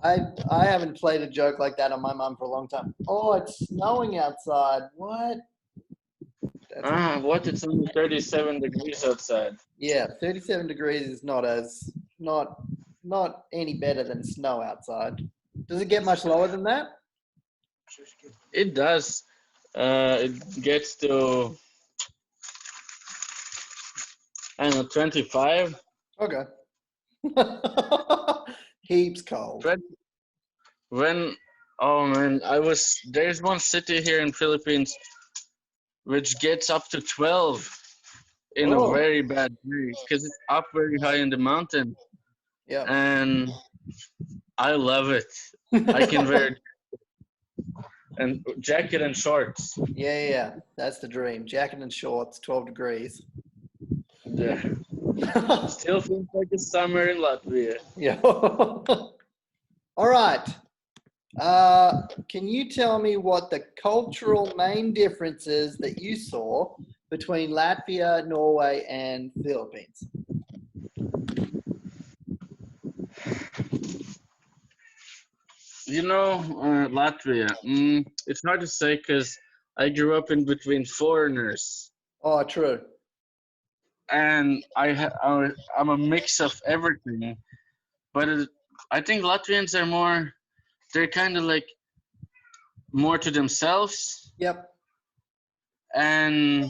I haven't played a joke like that on my mum for a long time. Oh, it's snowing outside. What? That's What? It's only 37 degrees outside. yeah, 37 degrees is not not any better than snow outside. Does it get much lower than that? It does. It gets to, I don't know, 25. Okay. Heaps cold. But when, oh man, there's one city here in Philippines which gets up to 12 in a Oh, very bad day because it's up very high in the mountain, yeah. and I love it. I can wear and jacket and shorts. Yeah. That's the dream. Jacket and shorts, 12 degrees. Yeah. Still feels like it's summer in Latvia. Yeah. All right. Can you tell me what the cultural main differences that you saw between Latvia, Norway, and Philippines? You know, Latvia. It's hard to say because I grew up in between foreigners, Oh, true. and I'm a mix of everything. But I think Latvians are more. They're kind of like more to themselves, Yep. and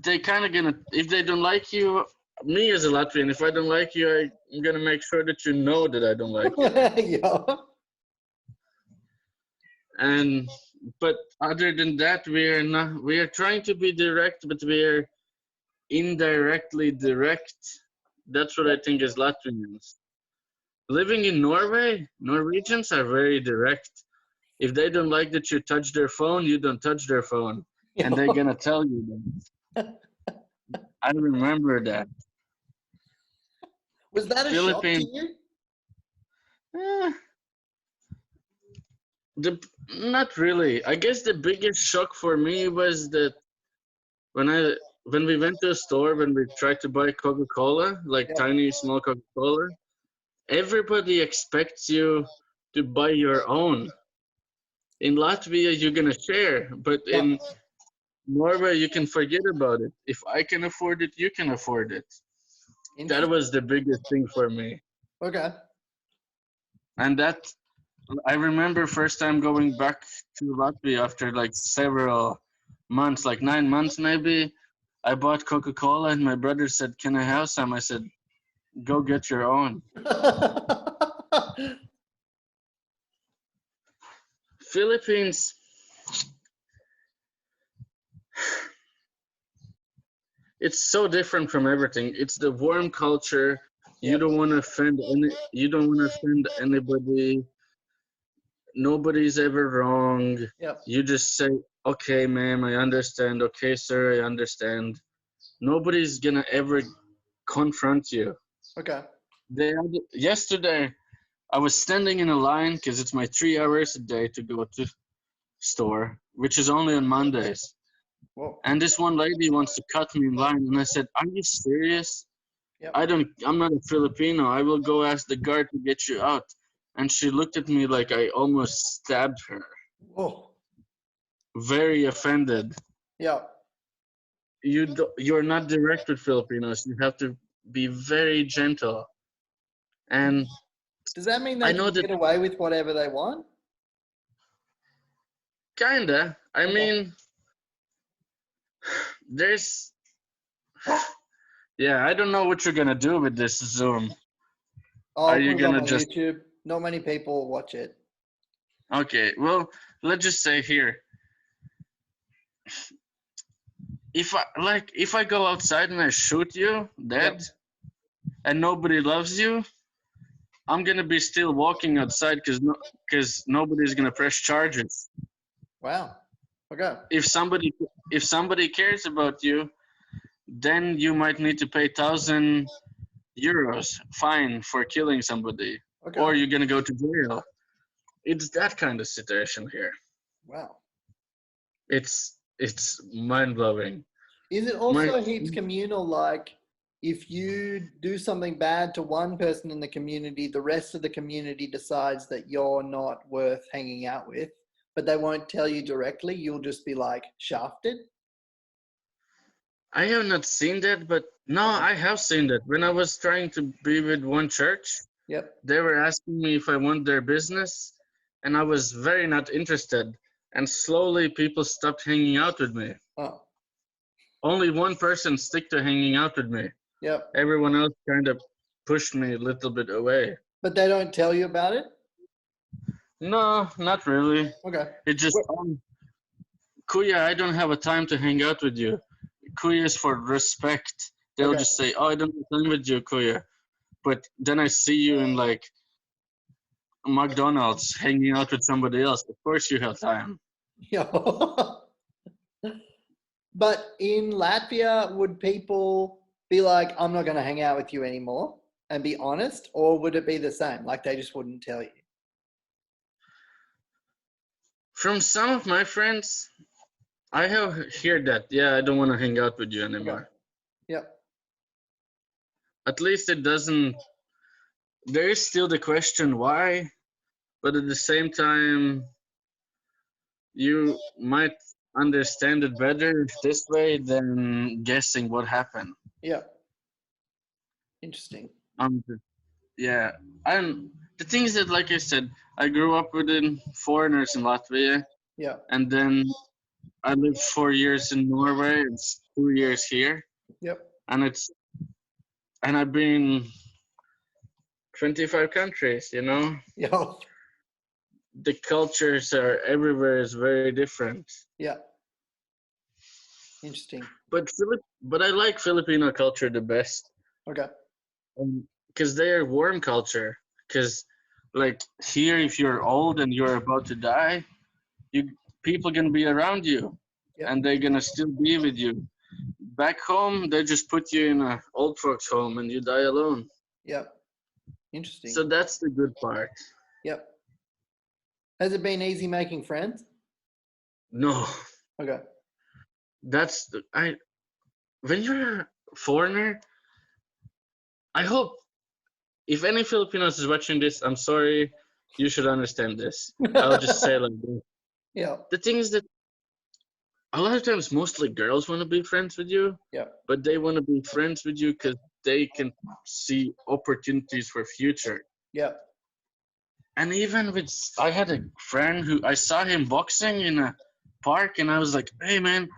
they kind of gonna. If they don't like you, me as a Latvian, if I don't like you, I'm gonna make sure that you know that I don't like you. Yeah. And but other than that, we are not. We are trying to be direct, but we are indirectly direct. That's what I think is Latvians. Living in Norway, Norwegians are very direct. If they don't like that you touch their phone, you don't touch their phone, and they're gonna tell you that. I remember that. Was that a shock to Philippines. you? Eh, the not really. I guess the biggest shock for me was that when I when we went to a store when we tried to buy Coca-Cola, like Yep. tiny small Coca-Cola, everybody expects you to buy your own. In Latvia, you're gonna share, but Yep. in Norway, you can forget about it. If I can afford it, you can afford it. That Interesting. was the biggest thing for me, Okay. and that I remember first time going back to Latvia after like several months, like 9 months maybe. I bought Coca-Cola, and my brother said, "Can I have some?" I said, "Go get your own." Philippines, it's so different from everything. It's the warm culture. You Yep. don't want to offend you don't want to offend anybody. Nobody's ever wrong. Yep. You just say, "Okay, ma'am, I understand. Okay, sir, I understand." Nobody's gonna ever confront you. Okay. Yesterday, I was standing in a line because it's my 3 hours a day to go to store, which is only on Mondays. Whoa. And this one lady wants to cut me in line, and I said, "Are you serious? Yep. I'm not a Filipino. I will go ask the guard to get you out." And she looked at me like I almost stabbed her. Whoa. Very offended. Yep. You're not direct with Filipinos. You have to be very gentle. And Does that mean I they know can that get away with whatever they want? kinda. I Okay. mean, there's yeah, I don't know what you're gonna do with this Zoom. Are I'll you put it on gonna my just YouTube. Not many people watch it. okay? Well, let's just say here, if I go outside and I shoot you Yep. dead and nobody loves you, I'm gonna be still walking outside because nobody's gonna press charges. Wow. Okay. If somebody cares about you, then you might need to pay €1,000 fine for killing somebody, Okay. or you're gonna go to jail. It's that kind of situation here. Wow. It's mind blowing. Is it My also heaps communal? Like, if you do something bad to one person in the community, the rest of the community decides that you're not worth hanging out with, but they won't tell you directly. You'll just be like shafted. I have not seen that, but no, I have seen that. When I was trying to be with one church, Yep. they were asking me if I want their business, and I was very not interested. And slowly people stopped hanging out with me. Oh, Only one person stick to hanging out with me. yep. Everyone else kind of pushed me a little bit away. But they don't tell you about it? No, not really. Okay. It just, Kuya, I don't have a time to hang out with you. Kuya is for respect. They'll Okay. just say, oh, I don't have time with you, Kuya. But then I see you in like McDonald's hanging out with somebody else. Of course you have time. Yeah. But in Latvia, would people be like, I'm not going to hang out with you anymore and be honest? Or would it be the same? Like they just wouldn't tell you? From some of my friends, I have heard that, yeah, I don't want to hang out with you anymore. Okay. Yep. At least it doesn't, there is still the question why, but at the same time, you might understand it better this way than guessing what happened. Yep. Interesting. Yeah, and the thing is that, like I said, I grew up within foreigners in Latvia, Yeah. and then I lived 4 years in Norway. It's 2 years here, Yep. and I've been 25 countries. You know, Yeah. the cultures are everywhere is very different. Yeah. Interesting. But I like Filipino culture the best. Okay. Because they are warm culture. Because like here, if you're old and you're about to die, people gonna be around you, Yep. and they're gonna still be with you. Back home, they just put you in a old folks home and you die alone. Yep. Interesting. So that's the good part. Yep. Has it been easy making friends? No, Okay. when you're a foreigner, I hope if any Filipinos is watching this, I'm sorry, you should understand this. I'll just say like this. Yeah. The thing is that a lot of times mostly girls want to be friends with you, Yeah. but they want to be friends with you because they can see opportunities for future. Yeah. And even with, I had a friend who I saw him boxing in a park, and I was like, hey man,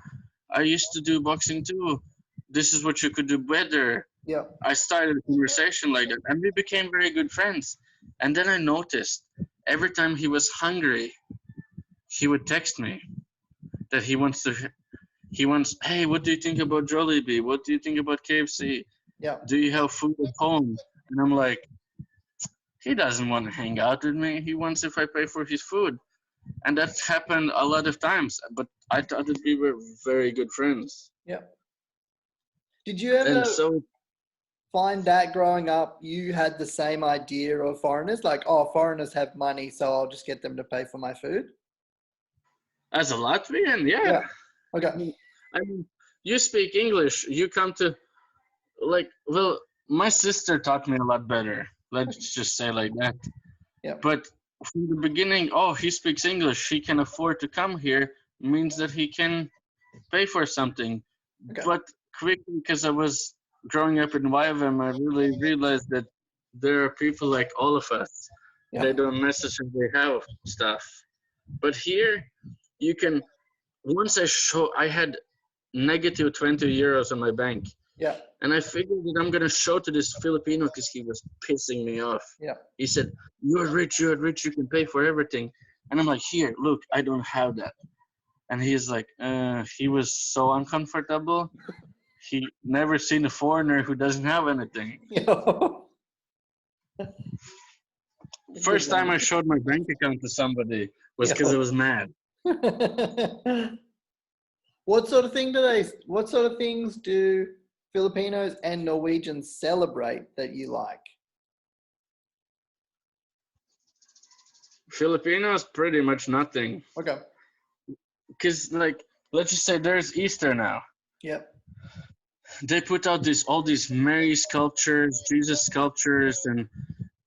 I used to do boxing too. This is what you could do better. Yeah. I started a conversation like that, and we became very good friends. And then I noticed every time he was hungry, he would text me that he wants, hey, what do you think about Jollibee? What do you think about KFC? Yeah. Do you have food at home? And I'm like, he doesn't want to hang out with me. He wants if I pay for his food. And that happened a lot of times, but I thought that we were very good friends. Yeah. Did you ever And so find that growing up you had the same idea of foreigners? Like, oh, foreigners have money, so I'll just get them to pay for my food? as a Latvian, yeah. Okay. I mean, you speak English, you come to, like, well, my sister taught me a lot better. Let's just say like that. Yeah. But from the beginning, oh, he speaks English, he can afford to come here, means that he can pay for something. Okay. But quickly, because I was growing up in YVM, I really realized that there are people like all of us. Yeah. They don't necessarily have stuff. But here, you can, once I had negative 20 euros on my bank. Yeah. And I figured that I'm going to show to this Filipino because he was pissing me off. Yeah. He said, you're rich, you can pay for everything. And I'm like, here, look, I don't have that. And he's like, he was so uncomfortable. He never seen a foreigner who doesn't have anything. Yeah. First time I showed my bank account to somebody was because I was mad. What sort of things do Filipinos and Norwegians celebrate that you like? Filipinos, pretty much nothing. Okay. Because, like, let's just say there's Easter now. Yep. they put out all these Mary sculptures, Jesus sculptures, and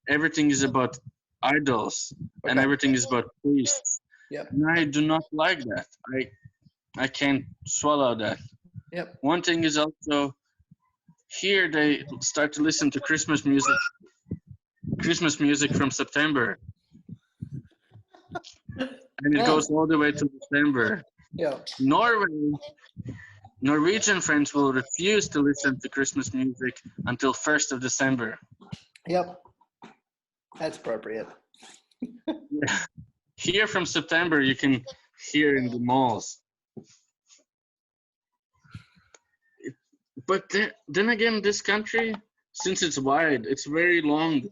everything is about idols and Okay. everything is about priests. Yep. And I do not like that. I can't swallow that. Yep. One thing is also here they start to listen to Christmas music from September, and it goes all the way to December. Yeah. Norwegian friends will refuse to listen to Christmas music until 1st of December. Yep. That's appropriate. Here from September, you can hear in the malls. But then again, this country, since it's wide, it's very long.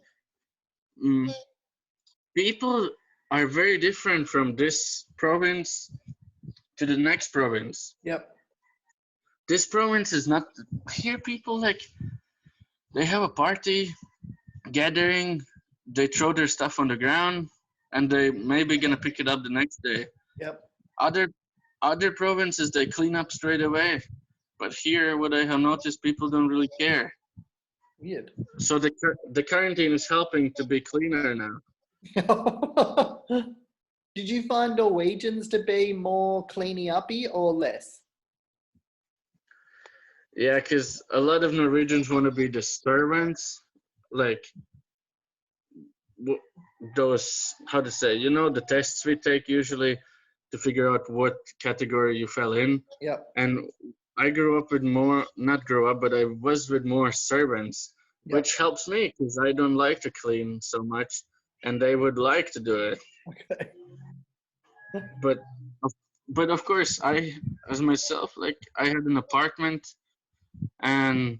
People are very different from this province to the next province. Yep. This province is not here. People they have a party gathering, they throw their stuff on the ground, and they maybe gonna pick it up the next day. Yep. Other provinces they clean up straight away, but here what I have noticed, people don't really care. Weird. So the quarantine is helping to be cleaner now. Did you find Norwegians to be more cleany uppy or less? Yeah, because a lot of Norwegians want to be the servants, like those, how to say, the tests we take usually to figure out what category you fell in. Yep. And I grew up with not grew up, but I was with more servants, Yep. which helps me because I don't like to clean so much, and they would like to do it. Okay. But of course, I, as myself, I had an apartment, and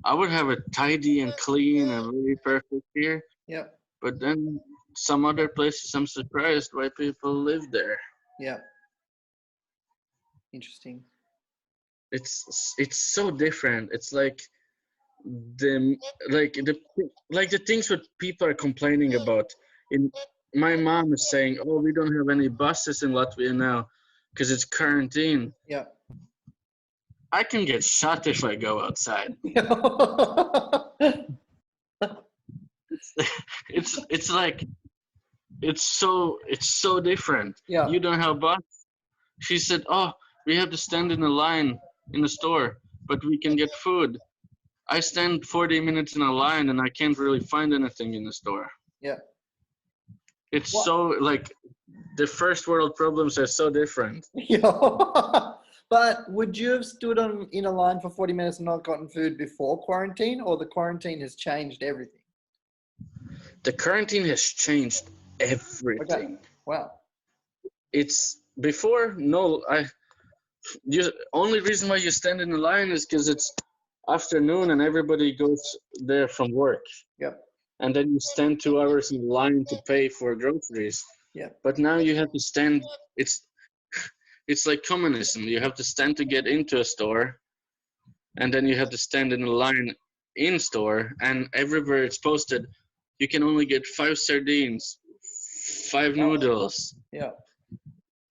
I would have it tidy and clean and really perfect here. Yep. But then some other places, I'm surprised why people live there. Yep. Interesting. It's so different. It's like the things what people are complaining about. My mom is saying, "Oh, we don't have any buses in Latvia now because it's quarantine." Yeah. I can get shot if I go outside. It's like it's so different. Yeah. You don't have bus. She said, "Oh, we have to stand in a line in the store, but we can get food." I stand 40 minutes in a line and I can't really find anything in the store. Yeah. It's so the first world problems are so different. Yeah. But would you have stood in a line for 40 minutes and not gotten food before quarantine, or the quarantine has changed everything? The quarantine has changed everything. Okay. Wow. It's before, only reason why you stand in the line is because it's afternoon and everybody goes there from work. Yep. And then you stand 2 hours in line to pay for groceries. Yeah. But now you have to stand. It's like communism. You have to stand to get into a store, and then you have to stand in a line in store. And everywhere it's posted, you can only get 5 sardines, 5 noodles. Yeah.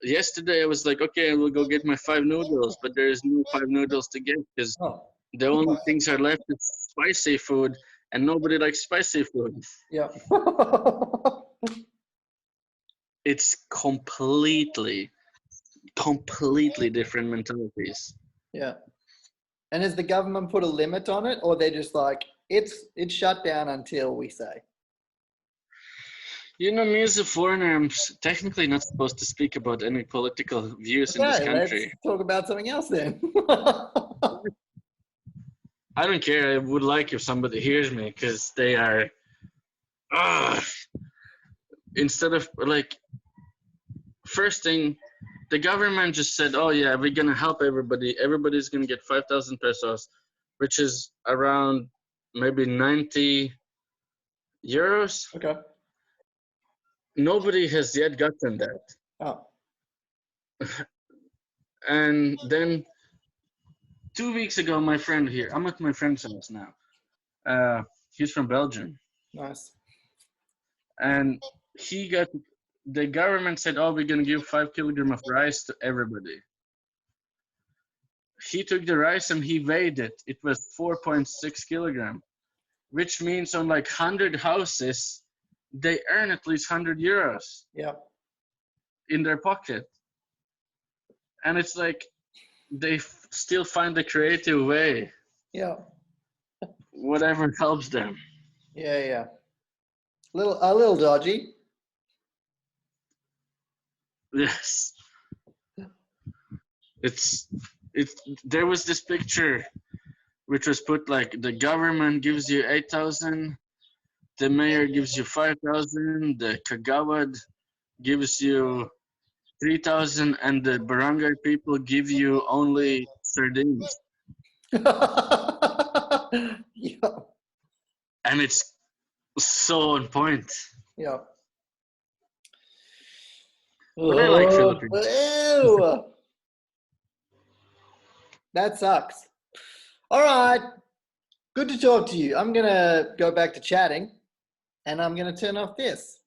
Yesterday I was like, okay, I will go get my 5 noodles, but there is no 5 noodles to get because the only things are left is spicy food, and nobody likes spicy food. Yeah. It's completely different mentalities. Yeah. And has the government put a limit on it, or they're just like, it's shut down until we say? Me as a foreigner, I'm technically not supposed to speak about any political views in this country. Let's talk about something else then. I don't care. I would like if somebody hears me, because they are, instead of first thing, the government just said, oh yeah, we're going to help everybody. Everybody's going to get 5,000 pesos, which is around maybe 90 euros. Okay. Nobody has yet gotten that. Oh. And then 2 weeks ago, my friend here, I'm at my friend's house now. He's from Belgium. Nice. And the government said, oh, we're going to give 5 kilograms of rice to everybody. he took the rice and he weighed it. It was 4.6 kilogram, which means on like 100 houses, they earn at least 100 euros Yeah. in their pocket. And it's like they still find a creative way, Yeah. whatever helps them. Yeah. Yeah. A little dodgy. Yes. There was this picture which was put like the government gives you 8,000, the mayor gives you 5,000, the kagawad gives you 3,000, and the barangay people give you only sardines. Yeah. And it's so on point. Yeah. But I like Philippines. Ew. That sucks. All right. Good to talk to you. I'm going to go back to chatting and I'm going to turn off this.